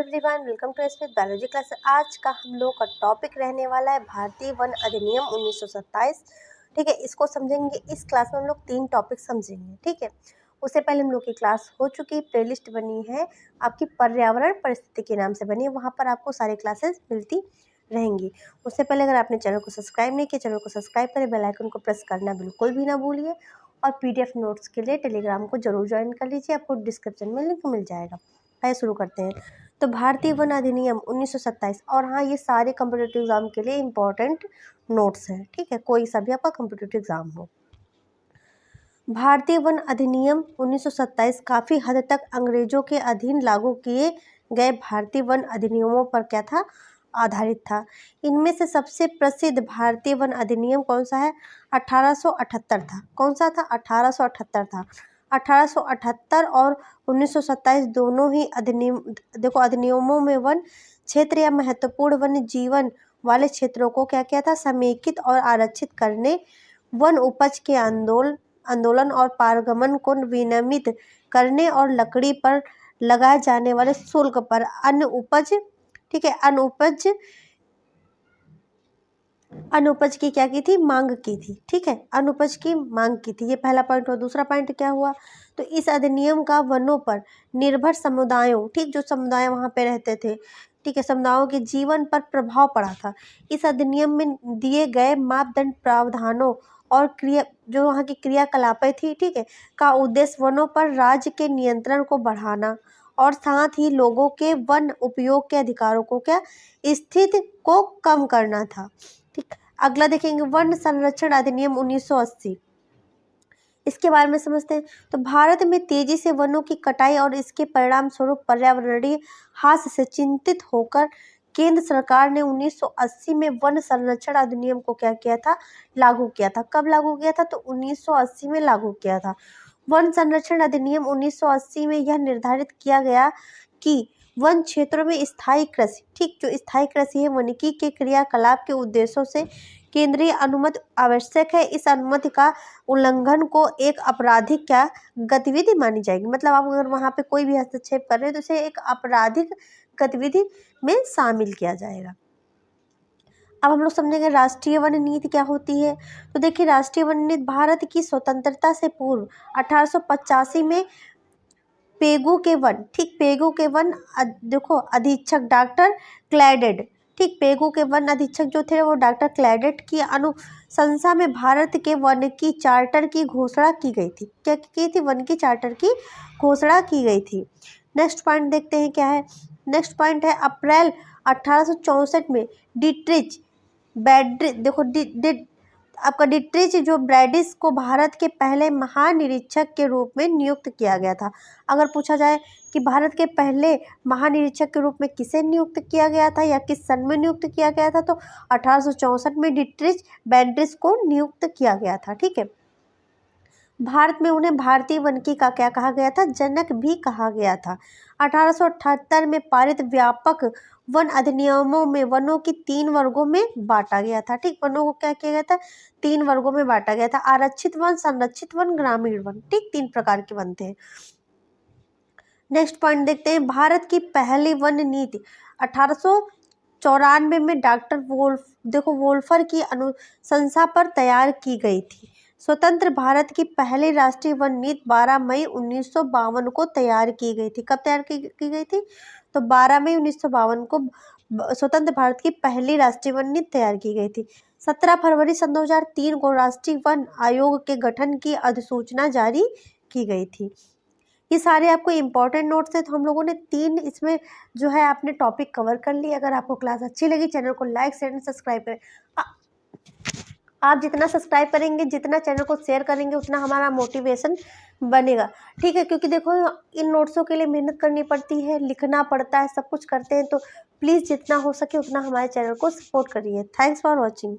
Everyone, welcome to SP biology class. आज का हम लोग का टॉपिक रहने वाला है भारतीय वन अधिनियम 1927। ठीक है, इसको समझेंगे। इस क्लास में हम लोग 3 टॉपिक समझेंगे। ठीक है, उससे पहले हम लोग की क्लास हो चुकी, प्लेलिस्ट बनी है आपकी पर्यावरण परिस्थिति के नाम से बनी है, वहाँ पर आपको सारी क्लासेस मिलती रहेंगी। उससे पहले अगर आपने चैनल को सब्सक्राइब नहीं किया, चैनल को सब्सक्राइब करें, बेल आइकन को प्रेस करना बिल्कुल भी ना भूलिए। और पीडीएफ नोट्स के लिए टेलीग्राम को जरूर ज्वाइन कर लीजिए, आपको डिस्क्रिप्शन में लिंक मिल जाएगा। आइए शुरू करते हैं। तो भारतीय वन अधिनियम 1927, और हाँ, ये सारे कॉम्पिटिटिव एग्जाम के लिए इम्पोर्टेंट नोट्स हैं। ठीक है, कोई सा भी आपका कॉम्पिटिटिव एग्जाम हो। भारतीय वन अधिनियम 1927 काफ़ी हद तक अंग्रेजों के अधीन लागू किए गए भारतीय वन अधिनियमों पर क्या था, आधारित था। इनमें से सबसे प्रसिद्ध भारतीय वन अधिनियम कौन सा है? 1878 था। कौन सा था? 1878 था। 1878 और 1927 दोनों ही अधिनियमों में वन क्षेत्र या महत्वपूर्ण वन्य जीवन वाले क्षेत्रों को क्या किया था? समेकित और आरक्षित करने, वन उपज के आंदोलन और पारगमन को विनियमित करने और लकड़ी पर लगाए जाने वाले शुल्क पर अन्य उपज, ठीक है, अनुपज की क्या की थी? मांग की थी। ठीक है, अनुपज की मांग की थी। ये पहला पॉइंट हुआ। दूसरा पॉइंट क्या हुआ? तो इस अधिनियम का वनों पर निर्भर समुदायों, ठीक, जो समुदाय वहाँ पे रहते थे, ठीक है, समुदायों के जीवन पर प्रभाव पड़ा था। इस अधिनियम में दिए गए मापदंड, प्रावधानों और जो वहाँ की क्रियाकलापें थी, ठीक है, का उद्देश्य वनों पर राज्य के नियंत्रण को बढ़ाना और साथ ही लोगों के वन उपयोग के अधिकारों को क्या, स्थिति को कम करना था। ठीक, अगला देखेंगे वन संरक्षण अधिनियम 1980। इसके बारे में समझते हैं। तो भारत में तेजी से वनों की कटाई और इसके परिणाम स्वरूप पर्यावरणीय हास्य से चिंतित होकर केंद्र सरकार ने 1980 में वन संरक्षण अधिनियम को क्या किया था? लागू किया था। कब लागू किया था? तो 1980 में लागू किया था। वन संरक्षण अधिनियम 1980 में यह निर्धारित किया गया कि वन क्षेत्रों में स्थायी कृषि, ठीक, जो स्थायी कृषि है, वानिकी के क्रियाकलाप के उद्देश्यों से केंद्रीय अनुमति आवश्यक है। इस अनुमति का उल्लंघन को एक आपराधिक क्या गतिविधि मानी जाएगी। मतलब आप अगर वहाँ पे कोई भी हस्तक्षेप कर रहे हैं तो इसे एक आपराधिक गतिविधि में शामिल किया जाएगा। अब हम लोग समझेंगे राष्ट्रीय वन नीति क्या होती है। तो देखिए, राष्ट्रीय वन नीति भारत की स्वतंत्रता से पूर्व 1885 में पेगू के वन, ठीक, पेगू के वन देखो अधीक्षक डॉक्टर क्लैडेड, ठीक, पेगू के वन अधीक्षक जो थे वो डॉक्टर क्लैडेड की अनुशंसा में भारत के वन की चार्टर की घोषणा की गई थी। क्या की थी? वन की चार्टर की घोषणा की गई थी। नेक्स्ट पॉइंट देखते हैं क्या है। नेक्स्ट पॉइंट है अप्रैल 1864 में डिट्रिच बैड्रिज, देखो आपका डिट्रिच जो ब्रैडिस को भारत के पहले महानिरीक्षक के रूप में नियुक्त किया गया था। अगर पूछा जाए कि भारत के पहले महानिरीक्षक के रूप में किसे नियुक्त किया गया था या किस सन में नियुक्त किया गया था, तो 1864 में डिट्रिच बैड्रिस को नियुक्त किया गया था। ठीक है, भारत में उन्हें भारतीय वनिकी का क्या कहा गया था? जनक भी कहा गया था। 1878 में पारित व्यापक वन अधिनियमों में वनों की 3 वर्गों में बांटा गया था। ठीक, वनों को क्या किया गया था? 3 वर्गों में बांटा गया था। आरक्षित वन, संरक्षित वन, ग्रामीण वन, ठीक, 3 प्रकार के वन थे। नेक्स्ट पॉइंट देखते हैं भारत की पहली वन नीति 1894 में डॉक्टर वोल्फर की अनुशंसा पर तैयार की गई थी। स्वतंत्र भारत की पहली राष्ट्रीय वन नीति 12 मई 1952 को तैयार की गई थी। कब तैयार की गई थी? तो 12 मई 1952 को स्वतंत्र भारत की पहली राष्ट्रीय वन नीति तैयार की गई थी। 17 फरवरी सन 2003 को राष्ट्रीय वन आयोग के गठन की अधिसूचना जारी की गई थी। ये सारे आपको इम्पोर्टेंट नोट्स हैं। तो हम लोगों ने 3 इसमें जो है आपने टॉपिक कवर कर लिए। अगर आपको क्लास अच्छी लगी, चैनल को लाइक, शेयर एंड सब्सक्राइब करें। आप जितना सब्सक्राइब करेंगे, जितना चैनल को शेयर करेंगे, उतना हमारा मोटिवेशन बनेगा। ठीक है, क्योंकि देखो इन नोट्सों के लिए मेहनत करनी पड़ती है, लिखना पड़ता है, सब कुछ करते हैं। तो प्लीज़ जितना हो सके उतना हमारे चैनल को सपोर्ट करिए। Thanks for watching.